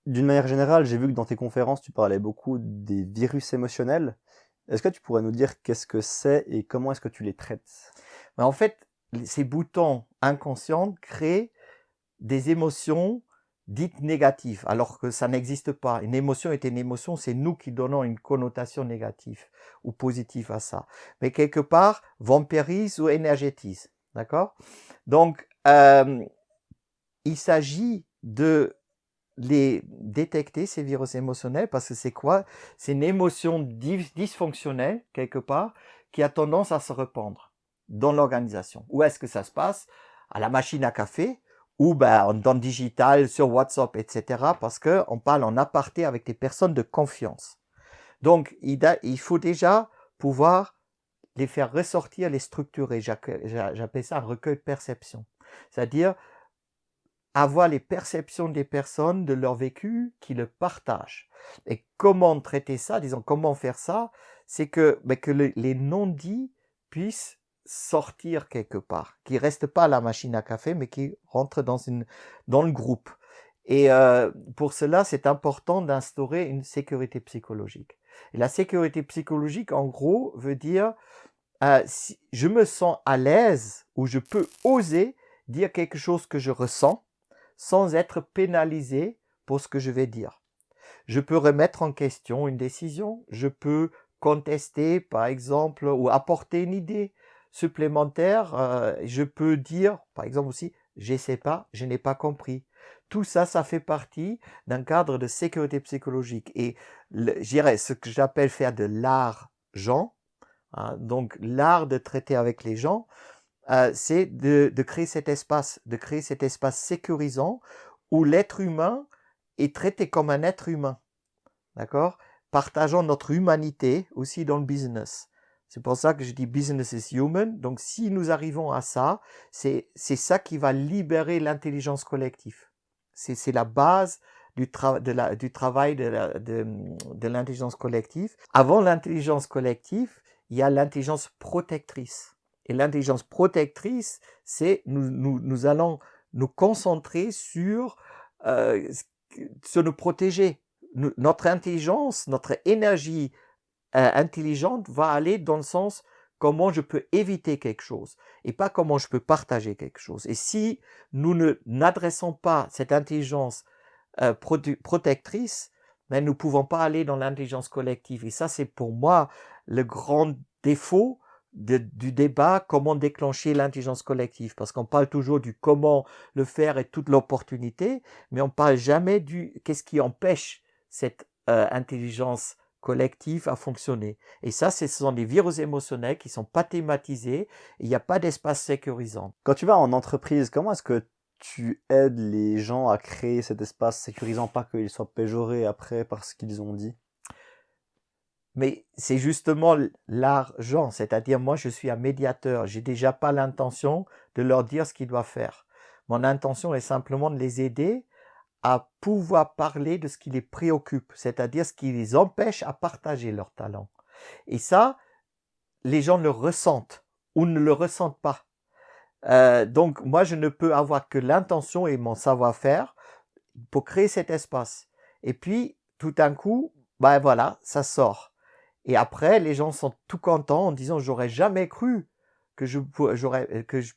D'une manière générale, j'ai vu que dans tes conférences, tu parlais beaucoup des virus émotionnels. Est-ce que tu pourrais nous dire qu'est-ce que c'est et comment est-ce que tu les traites? Mais en fait, ces boutons inconscients créent des émotions dites négatives, alors que ça n'existe pas. Une émotion est une émotion, c'est nous qui donnons une connotation négative ou positive à ça. Mais quelque part, vampirise ou énergétise. D'accord? Donc, il s'agit de les détecter, ces virus émotionnels, parce que c'est quoi? C'est une émotion dysfonctionnelle, quelque part, qui a tendance à se répandre dans l'organisation. Où est-ce que ça se passe? À la machine à café, ou dans le digital, sur WhatsApp, etc. Parce qu'on parle en aparté avec des personnes de confiance. Donc, il faut déjà pouvoir les faire ressortir, les structurer. J'appelle ça un recueil de perception. C'est-à-dire, avoir les perceptions des personnes de leur vécu qui le partagent. Et comment traiter ça, disons, comment faire ça, c'est que les non-dits puissent sortir quelque part, qui restent pas à la machine à café, mais qui rentrent dans le groupe. Et pour cela, c'est important d'instaurer une sécurité psychologique. Et la sécurité psychologique, en gros, veut dire si je me sens à l'aise ou je peux oser dire quelque chose que je ressens, sans être pénalisé pour ce que je vais dire. Je peux remettre en question une décision, je peux contester par exemple ou apporter une idée supplémentaire, je peux dire par exemple aussi je sais pas, je n'ai pas compris. Tout ça, ça fait partie d'un cadre de sécurité psychologique et je dirais ce que j'appelle faire de l'argent, hein, donc l'art de traiter avec les gens, c'est de créer cet espace, de créer cet espace sécurisant où l'être humain est traité comme un être humain, d'accord? Partageant notre humanité aussi dans le business. C'est pour ça que je dis business is human. Donc, si nous arrivons à ça, c'est ça qui va libérer l'intelligence collective. C'est la base du travail de l'intelligence collective. Avant l'intelligence collective, il y a l'intelligence protectrice. Et l'intelligence protectrice, c'est nous allons nous concentrer sur nous protéger. Notre intelligence, notre énergie intelligente va aller dans le sens comment je peux éviter quelque chose et pas comment je peux partager quelque chose. Et si nous n'adressons pas cette intelligence protectrice, mais nous ne pouvons pas aller dans l'intelligence collective. Et ça, c'est pour moi le grand défaut du débat, comment déclencher l'intelligence collective. Parce qu'on parle toujours du comment le faire et toute l'opportunité, mais on ne parle jamais du qu'est-ce qui empêche cette intelligence collective à fonctionner. Et ça, ce sont des virus émotionnels qui ne sont pas thématisés, et il n'y a pas d'espace sécurisant. Quand tu vas en entreprise, comment est-ce que tu aides les gens à créer cet espace sécurisant, pas qu'ils soient péjorés après par ce qu'ils ont dit? Mais c'est justement l'argent, c'est-à-dire moi je suis un médiateur, j'ai déjà pas l'intention de leur dire ce qu'ils doivent faire. Mon intention est simplement de les aider à pouvoir parler de ce qui les préoccupe, c'est-à-dire ce qui les empêche à partager leur talent. Et ça, les gens le ressentent ou ne le ressentent pas. Donc moi je ne peux avoir que l'intention et mon savoir-faire pour créer cet espace. Et puis tout d'un coup, ben voilà, ça sort. Et après, les gens sont tout contents en disant j'aurais jamais cru que je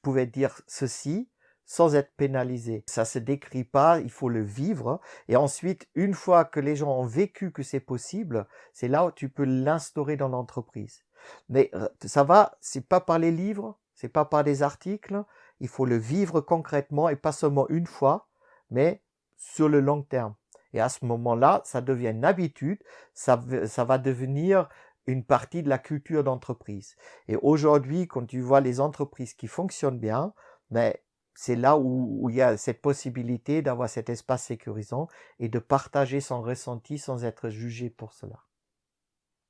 pouvais dire ceci sans être pénalisé. Ça se décrit pas, il faut le vivre. Et ensuite, une fois que les gens ont vécu que c'est possible, c'est là où tu peux l'instaurer dans l'entreprise. Mais ça va, c'est pas par les livres, c'est pas par des articles. Il faut le vivre concrètement et pas seulement une fois, mais sur le long terme. Et à ce moment-là, ça devient une habitude, ça va devenir une partie de la culture d'entreprise. Et aujourd'hui, quand tu vois les entreprises qui fonctionnent bien, mais c'est là où il y a cette possibilité d'avoir cet espace sécurisant et de partager son ressenti sans être jugé pour cela.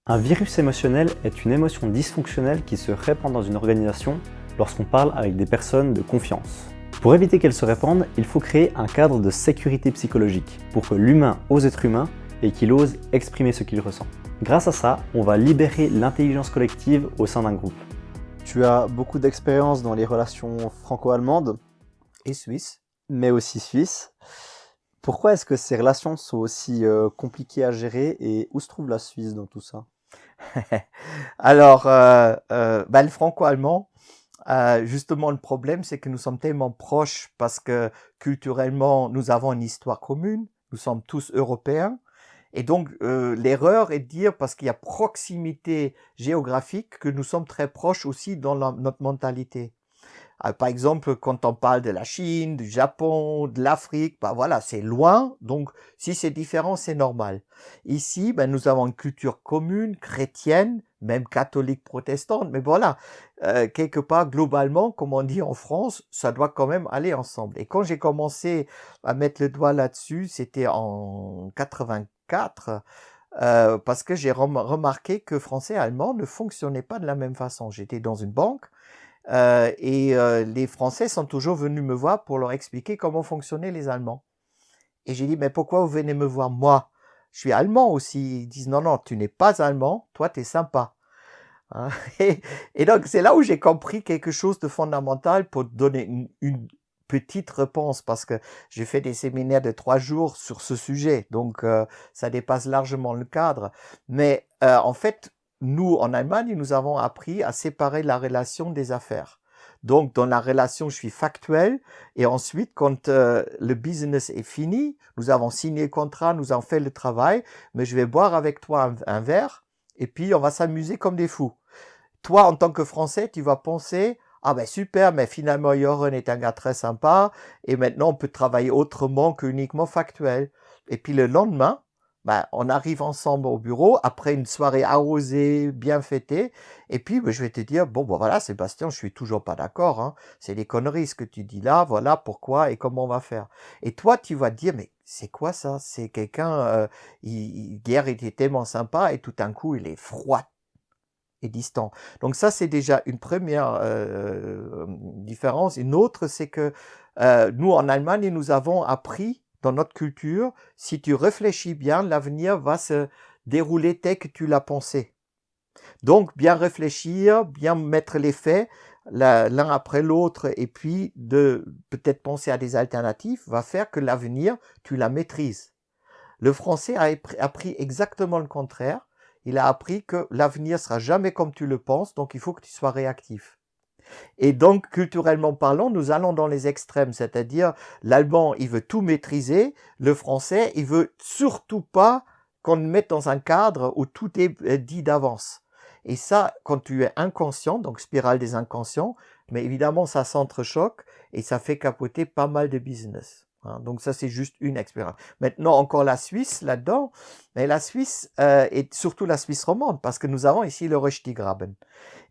Un virus émotionnel est une émotion dysfonctionnelle qui se répand dans une organisation lorsqu'on parle avec des personnes de confiance. Pour éviter qu'elle se répande, il faut créer un cadre de sécurité psychologique pour que l'humain ose être humain et qu'il ose exprimer ce qu'il ressent. Grâce à ça, on va libérer l'intelligence collective au sein d'un groupe. Tu as beaucoup d'expérience dans les relations franco-allemandes Et suisse. mais aussi suisses. Pourquoi est-ce que ces relations sont aussi compliquées à gérer et où se trouve la Suisse dans tout ça? Alors, le franco-allemand, justement, le problème, c'est que nous sommes tellement proches parce que culturellement, nous avons une histoire commune, nous sommes tous européens. Et donc, l'erreur est de dire, parce qu'il y a proximité géographique, que nous sommes très proches aussi dans notre mentalité. Par exemple, quand on parle de la Chine, du Japon, de l'Afrique, bah voilà, c'est loin, donc si c'est différent, c'est normal. Ici, nous avons une culture commune, chrétienne, même catholique, protestante, mais voilà, quelque part, globalement, comme on dit en France, ça doit quand même aller ensemble. Et quand j'ai commencé à mettre le doigt là-dessus, c'était en 84, parce que j'ai remarqué que français et allemand ne fonctionnaient pas de la même façon. J'étais dans une banque, les Français sont toujours venus me voir pour leur expliquer comment fonctionnaient les Allemands. Et j'ai dit, mais pourquoi vous venez me voir moi? Je suis allemand aussi. Ils disent, non, non, tu n'es pas allemand, toi, tu es sympa. Hein. Et donc, c'est là où j'ai compris quelque chose de fondamental pour donner une petite réponse, parce que j'ai fait des séminaires de 3 jours sur ce sujet, donc ça dépasse largement le cadre. Mais en fait, nous, en Allemagne, nous avons appris à séparer la relation des affaires. Donc, dans la relation, je suis factuel. Et ensuite, quand le business est fini, nous avons signé le contrat, nous avons fait le travail, mais je vais boire avec toi un verre et puis on va s'amuser comme des fous. Toi, en tant que Français, tu vas penser, ah ben super, mais finalement, Joren est un gars très sympa et maintenant, on peut travailler autrement que uniquement factuel. Et puis le lendemain, on arrive ensemble au bureau après une soirée arrosée, bien fêtée. Et puis, je vais te dire, bon, voilà, Sébastien, je suis toujours pas d'accord. Hein. C'est des conneries ce que tu dis là. Voilà pourquoi et comment on va faire. Et toi, tu vas te dire, mais c'est quoi ça? C'est quelqu'un, hier était tellement sympa et tout d'un coup, il est froid et distant. Donc ça, c'est déjà une première différence. Une autre, c'est que nous, en Allemagne, nous avons appris dans notre culture, si tu réfléchis bien, l'avenir va se dérouler tel que tu l'as pensé. Donc, bien réfléchir, bien mettre les faits l'un après l'autre, et puis de peut-être penser à des alternatives, va faire que l'avenir, tu la maîtrises. Le français a appris exactement le contraire. Il a appris que l'avenir sera jamais comme tu le penses, donc il faut que tu sois réactif. Et donc, culturellement parlant, nous allons dans les extrêmes, c'est-à-dire l'allemand, il veut tout maîtriser, le français, il veut surtout pas qu'on le mette dans un cadre où tout est dit d'avance. Et ça, quand tu es inconscient, donc spirale des inconscients, mais évidemment, ça s'entrechoque et ça fait capoter pas mal de business. Donc ça, c'est juste une expérience. Maintenant, encore la Suisse là-dedans, mais la Suisse et surtout la Suisse romande, parce que nous avons ici le Röstigraben.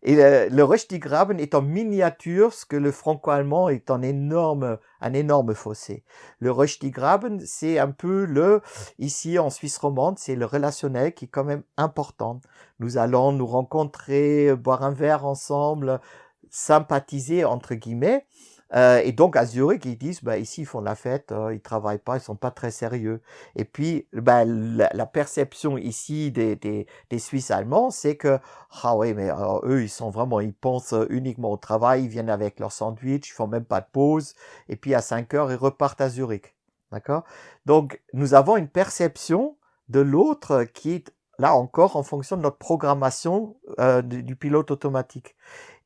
Et le Röstigraben est en miniature, ce que le franco-allemand est un énorme fossé. Le Röstigraben, c'est un peu ici en Suisse romande, c'est le relationnel qui est quand même important. Nous allons nous rencontrer, boire un verre ensemble, sympathiser entre guillemets. Et donc à Zurich, ils disent, ici ils font la fête, ils travaillent pas, ils sont pas très sérieux. Et puis, la perception ici des Suisses allemands, c'est que, ah oui, mais eux, ils pensent uniquement au travail, ils viennent avec leur sandwich, ils font même pas de pause, et puis à 5 heures, ils repartent à Zurich. D'accord? Donc, nous avons une perception de l'autre qui est, là encore, en fonction de notre programmation du pilote automatique.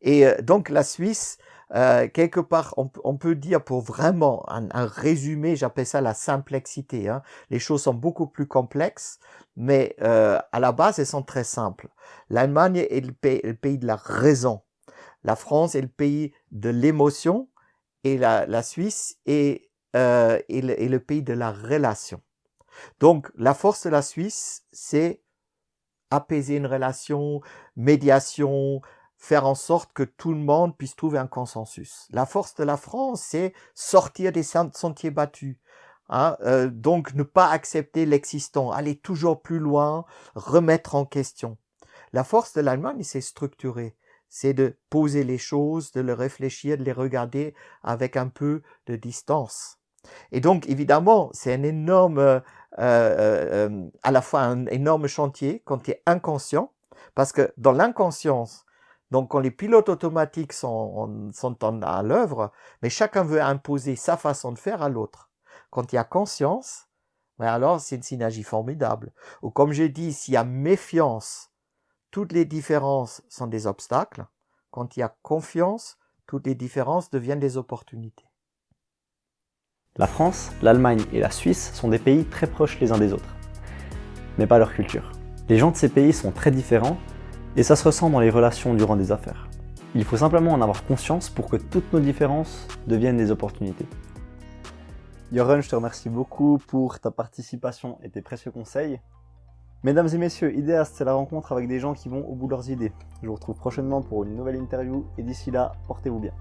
Et donc, la Suisse, quelque part, on peut dire pour vraiment un résumé, j'appelle ça la simplexité. Hein. Les choses sont beaucoup plus complexes, mais à la base, elles sont très simples. L'Allemagne est le pays de la raison. La France est le pays de l'émotion et la Suisse est le pays de la relation. Donc, la force de la Suisse, c'est apaiser une relation, médiation, faire en sorte que tout le monde puisse trouver un consensus. La force de la France, c'est sortir des sentiers battus. Hein, donc, ne pas accepter l'existant, aller toujours plus loin, remettre en question. La force de l'Allemagne, c'est structurer. C'est de poser les choses, de les réfléchir, de les regarder avec un peu de distance. Et donc, évidemment, c'est un énorme, à la fois un énorme chantier quand tu es inconscient, parce que dans l'inconscience, donc quand les pilotes automatiques sont à l'œuvre, mais chacun veut imposer sa façon de faire à l'autre. Quand il y a conscience, ben alors c'est une synergie formidable. Ou comme j'ai dit, s'il y a méfiance, toutes les différences sont des obstacles. Quand il y a confiance, toutes les différences deviennent des opportunités. La France, l'Allemagne et la Suisse sont des pays très proches les uns des autres, mais pas leur culture. Les gens de ces pays sont très différents et ça se ressent dans les relations durant des affaires. Il faut simplement en avoir conscience pour que toutes nos différences deviennent des opportunités. Yoron, je te remercie beaucoup pour ta participation et tes précieux conseils. Mesdames et messieurs, Ideast, c'est la rencontre avec des gens qui vont au bout de leurs idées. Je vous retrouve prochainement pour une nouvelle interview et d'ici là, portez-vous bien.